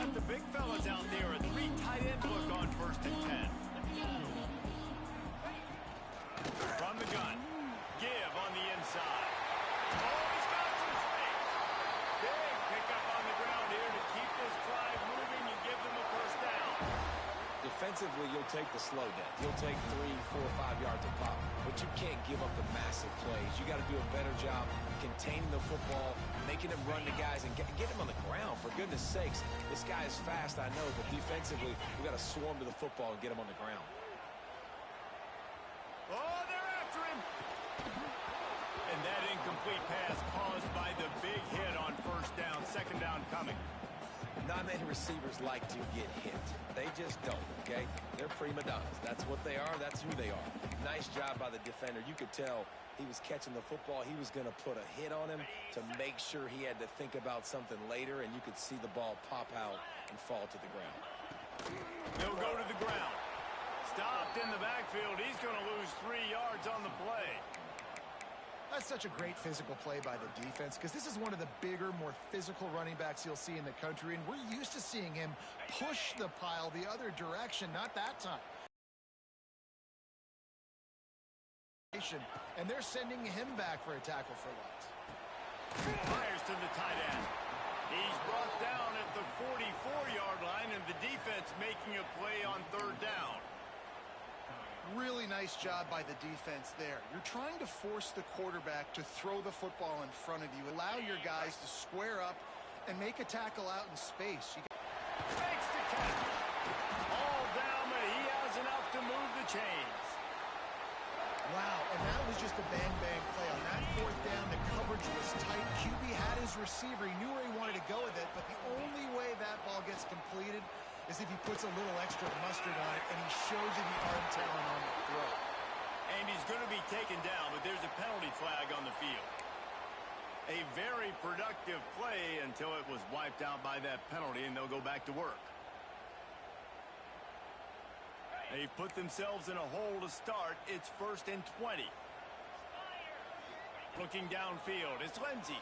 let the big fellas out there. A 3 tight end look on 1st and 10. From the gun. Give on the inside. Oh, he's got some space. Big pickup on the ground here to keep this drive moving and give them a 1st down. Defensively, you'll take the slow death. You'll take 3, 4, 5 yards a pop. But you can't give up the massive plays. You got to do a better job containing the football, making him run to guys, and get him on the ground. For goodness sakes, this guy is fast, I know, but defensively, we got to swarm to the football and get him on the ground. Oh, they're after him. And that incomplete pass caused by the big hit on 1st down. 2nd down coming. Not many receivers like to get hit. They just don't, okay? They're prima donnas. That's what they are. That's who they are. Nice job by the defender. You could tell he was catching the football. He was going to put a hit on him to make sure he had to think about something later, and you could see the ball pop out and fall to the ground. He'll go to the ground. Stopped in the backfield. He's going to lose 3 yards on the play. That's such a great physical play by the defense because this is one of the bigger, more physical running backs you'll see in the country, and we're used to seeing him push the pile the other direction, not that time. And they're sending him back for a tackle for loss. Fires to the tight end. He's brought down at the 44-yard line, and the defense making a play on 3rd down. Really nice job by the defense there. You're trying to force the quarterback to throw the football in front of you. Allow your guys to square up and make a tackle out in space. Fakes the catch. All down, but he has enough to move the chains. Wow, and that was just a bang-bang play. On that 4th down, the coverage was tight. QB had his receiver. He knew where he wanted to go with it, but the only way that ball gets completed is if he puts a little extra mustard on it, and he shows you the arm talent on the throw. And he's going to be taken down, but there's a penalty flag on the field. A very productive play until it was wiped out by that penalty, and they'll go back to work. They've put themselves in a hole to start. It's 1st and 20. Looking downfield, it's Lindsey.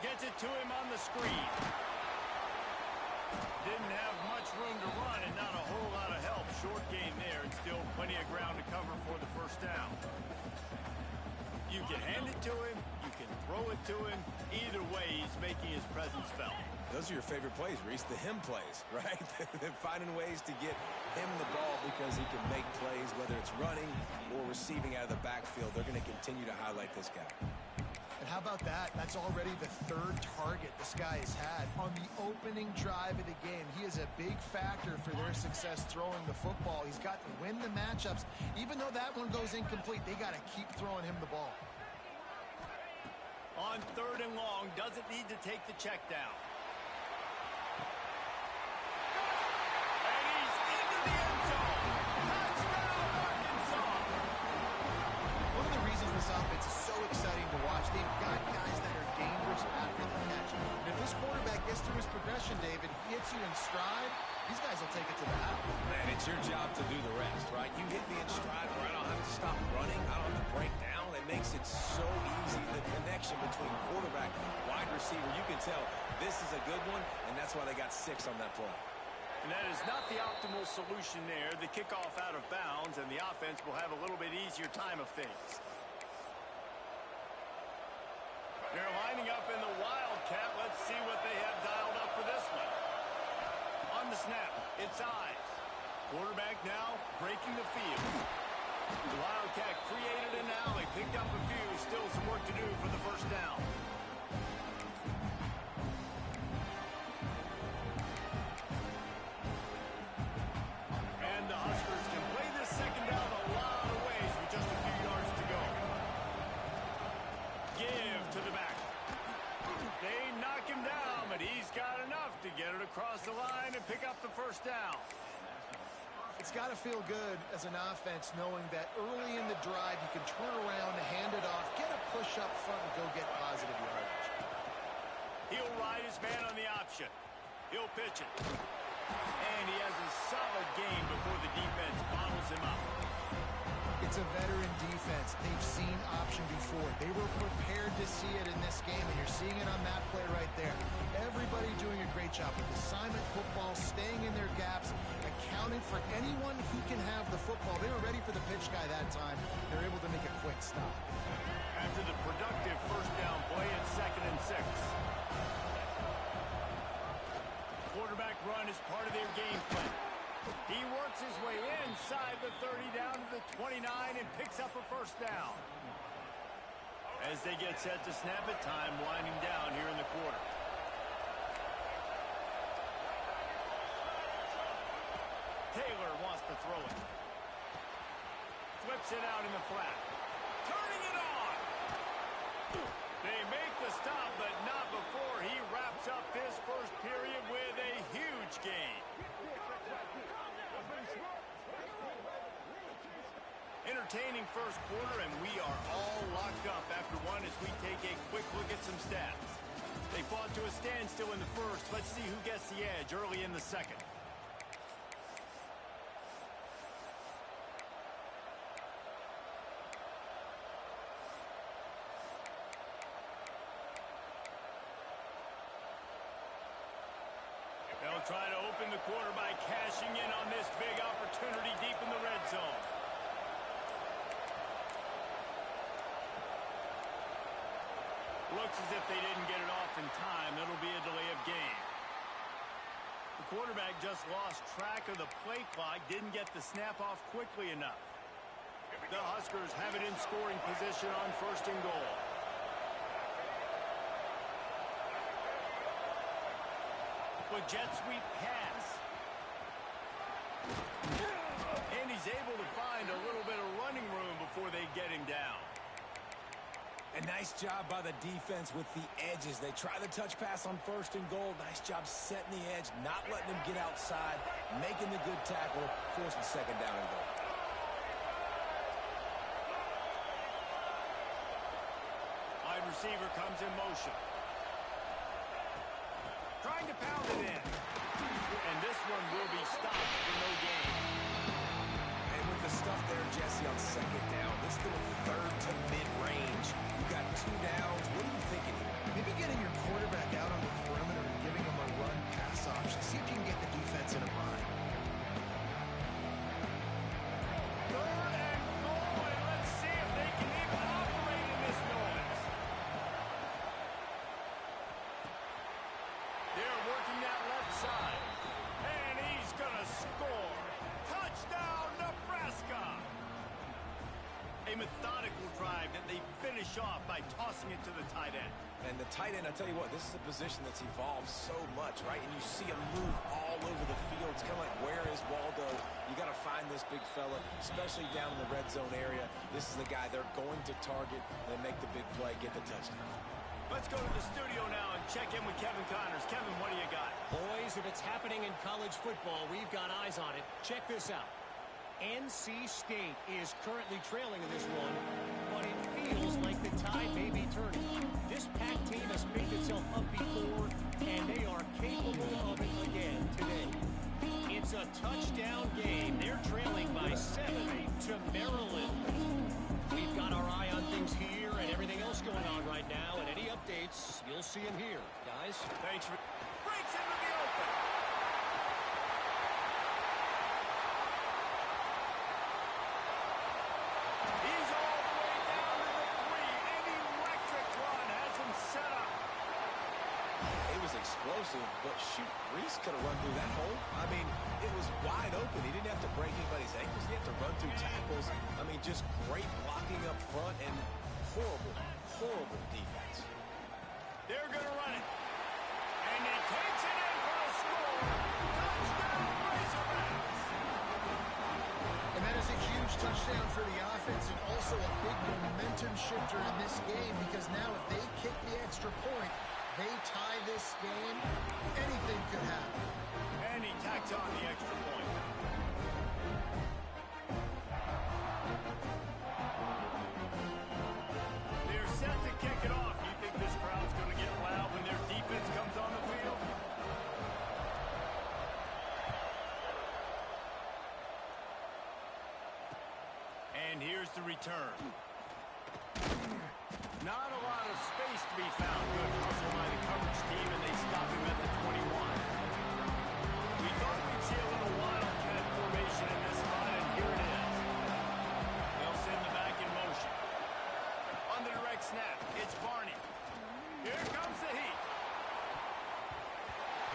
Gets it to him on the screen. Didn't have much room to run and not a whole lot of help. Short gain there and still plenty of ground to cover for the 1st down. You can hand it to him. You can throw it to him. Either way, he's making his presence felt. Those are your favorite plays, Reese, the him plays, right? Finding ways to get him the ball because he can make plays, whether it's running or receiving out of the backfield. They're going to continue to highlight this guy. And how about that? That's already the 3rd target this guy has had on the opening drive of the game. He is a big factor for their success throwing the football. He's got to win the matchups. Even though that one goes incomplete, they got to keep throwing him the ball. On 3rd and long, doesn't need to take the check down. And he's into the end zone. Touchdown, Arkansas. One of the reasons this offense is so exciting to watch, they've got guys that are dangerous after the catch. And if this quarterback gets through his progression, David, he hits you in stride, these guys will take it to the house. Man, it's your job to do the rest, right? You hit me in stride where I don't have to stop running. I don't have to break down. It makes it so easy. The connection between quarterback, wide receiver, you can tell this is a good one, and that's why they got 6 on that play. And that is not the optimal solution there. The kickoff out of bounds, and the offense will have a little bit easier time of things. They're lining up in the Wildcat. Let's see what they have dialed up for this one. On the snap, it's eyes. Quarterback now breaking the field. The Wildcat created an alley, picked up a few, still some work to do for the 1st down. And the Huskers can play this 2nd down a lot of ways with just a few yards to go. Give to the back. They knock him down, but he's got enough to get it across the line and pick up the 1st down. It's got to feel good as an offense knowing that early in the drive you can turn around, hand it off, get a push up front, and go get positive yardage. He'll ride his man on the option. He'll pitch it. And he has a solid game before the defense bottles him up. It's a veteran defense. They've seen option before. They were prepared to see it in this game, and you're seeing it on that play right there. Everybody doing a great job with the assignment football, staying in their gaps, accounting for anyone who can have the football. They were ready for the pitch guy that time. They're able to make a quick stop. After the productive first down play, it's 2nd and 6. Quarterback run is part of their game plan. He works his way inside the 30 down to the 29 and picks up a first down. As they get set to snap it, time winding down here in the quarter. Taylor wants to throw it. Flips it out in the flat. Turning it on. They make the stop, but not before he wraps up this first period with a huge gain. Entertaining first quarter, and we are all locked up after one as we take a quick look at some stats. They fought to a standstill in the first. Let's see who gets the edge early in the second. They'll try to open the quarter by cashing in on this big opportunity deep in the red zone. Looks as if they didn't get it off in time. It'll be a delay of game. The quarterback just lost track of the play clock, didn't get the snap off quickly enough. The Huskers have it in scoring position on 1st and goal. With jet sweep pass. And he's able to find a little bit of running room before they get him down. A nice job by the defense with the edges. They try the touch pass on 1st and goal. Nice job setting the edge, not letting him get outside, making the good tackle, forcing 2nd down and goal. Wide receiver comes in motion. Trying to pound it in. And this one will be stopped for no gain. And with the stuff there, Jesse, on 2nd down, this little 3rd to mid-range. You got 2 downs. What are you thinking here? Maybe getting your quarterback out on the perimeter and giving him a run-pass option. See if you can get the defense in a bind. 3rd and goal, and let's see if they can even operate in this noise. They're working that left side. And he's going to score. Touchdown, Nebraska! A methodical drive that they finish off by tossing it to the tight end. And the tight end, I tell you what, this is a position that's evolved so much, right? And you see him move all over the field. It's kind of like, where is Waldo? You got to find this big fella, especially down in the red zone area. This is the guy they're going to target and make the big play, get the touchdown. Let's go to the studio now and check in with Kevin Connors. Kevin, what do you got? Boys, if it's happening in college football, we've got eyes on it. Check this out. NC State is currently trailing in this one, but it feels like the tide may be turning. This Pac team has picked itself up before, and they are capable of it again today. It's a touchdown game. They're trailing by 7 to Maryland. We've got our eye on things here and everything else going on right now, and any updates, you'll see them here, guys. Thanks for... Breaks into the open. He's all the way down to the 3. An electric run has him set up. It was explosive, but shoot, Reese could have run through that hole. I mean, it was wide open. He didn't have to break anybody's ankles. He had to run through tackles. I mean, just great blocking up front and horrible, horrible defense. They're going to run it. And he takes it in for a score. Touchdown, Razorbacks. And that is a huge touchdown for the offense and also a big momentum shifter in this game because now if they kick the extra point, they tie this game, anything could happen. And he tacks on the extra point. They're set to kick it off. Do you think this crowd's going to get loud when their defense comes on the field? And here's the return. Not a lot of space to be found. Good hustle by the coverage team, and they stop him at the 21.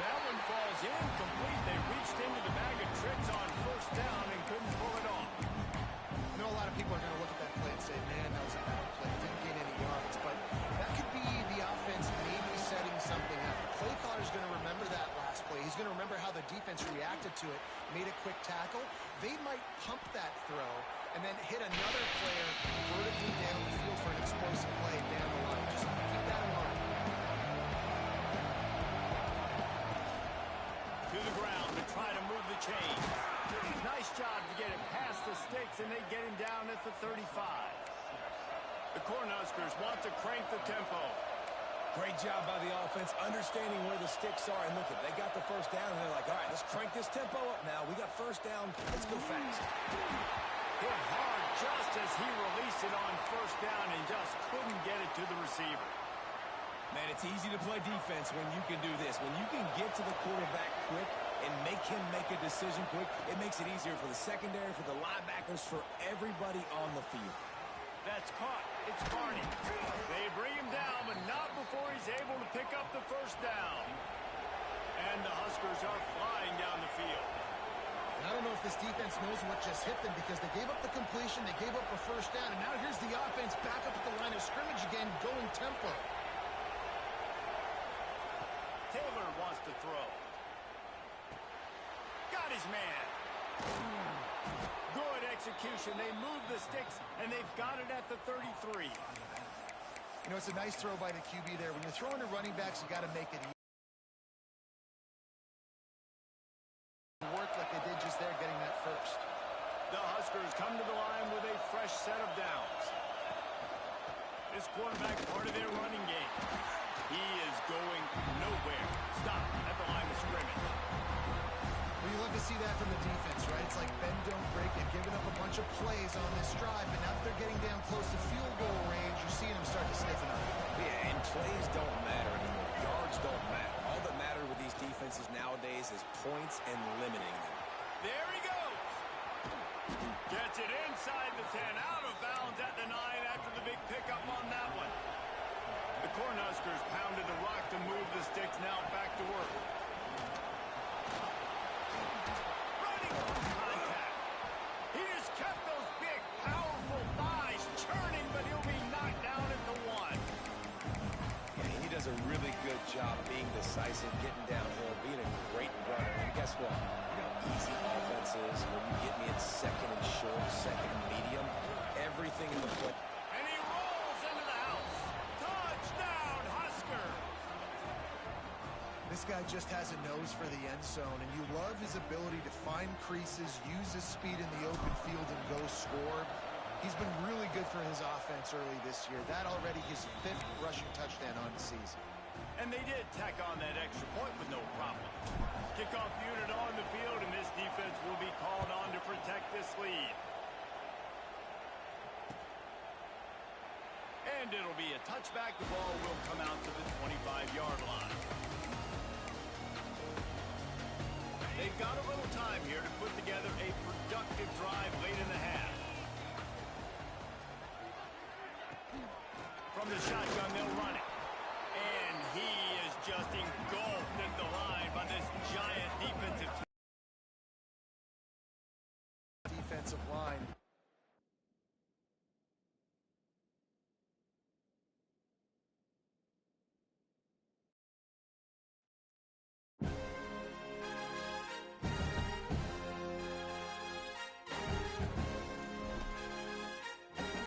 That one falls incomplete. They reached into the bag of tricks on first down and couldn't pull it off. I know a lot of people are going to look at that play and say, man, that was a bad play. Didn't gain any yards. But that could be the offense maybe setting something up. The play caller's going to remember that last play. He's going to remember how the defense reacted to it, made a quick tackle. They might pump that throw and then hit another player vertically down the field for an explosive play down the line. Just keep that in mind. To the ground to try to move the chains. Nice job to get it past the sticks, and they get him down at the 35. The Cornhuskers want to crank the tempo. Great job by the offense, understanding where the sticks are. And look, they got the first down, and they're like, all right, let's crank this tempo up now. We got first down. Let's go fast. Hit hard just as he released it on first down and just couldn't get it to the receiver. Man, it's easy to play defense when you can do this. When you can get to the quarterback quick and make him make a decision quick, it makes it easier for the secondary, for the linebackers, for everybody on the field. That's caught. It's Barney. They bring him down, but not before he's able to pick up the first down. And the Huskers are flying down the field. I don't know if this defense knows what just hit them because they gave up the completion, they gave up a first down, and now here's the offense back up at the line of scrimmage again, going tempo. Taylor wants to throw. Got his man. Good execution. They move the sticks, and they've got it at the 33. You know, it's a nice throw by the QB there. When you're throwing to running backs, you got to make it work like they did just there, getting that first. The Huskers come to the line with a fresh set of downs. This quarterback part of their running game. He is going nowhere. Stop at the line of scrimmage. Well, you love to see that from the defense, right? It's like bend, don't break. They've given up a bunch of plays on this drive, but now that they're getting down close to field goal range, you're seeing them start to stiffen up. Yeah, and plays don't matter anymore. Yards don't matter. All that matter with these defenses nowadays is points and limiting them. There he goes. Gets it inside the 10, out of bounds at the 9 after the big pickup on that one. The Cornhuskers pounded the rock to move the sticks, now back to work. Running contact. He just kept those big, powerful thighs churning, but he'll be knocked down at the 1. Yeah, he does a really good job being decisive, getting downhill, being a great runner. And guess what? You know, easy offenses, when you get me at second and short, second and medium, everything in the play. And he rolls into the house. Touchdown, Husker! This guy just has a nose for the end zone, and you love his ability to find creases, use his speed in the open field, and go score. He's been really good for his offense early this year. That already his 5th rushing touchdown on the season. And they did tack on that extra point with no problem. Kickoff unit on the field, and this defense will be called on to protect this lead. And it'll be a touchback. The ball will come out to the 25-yard line. They've got a little time here to put together a productive drive late in the half. From the shotgun, they'll run it. And he is just engulfed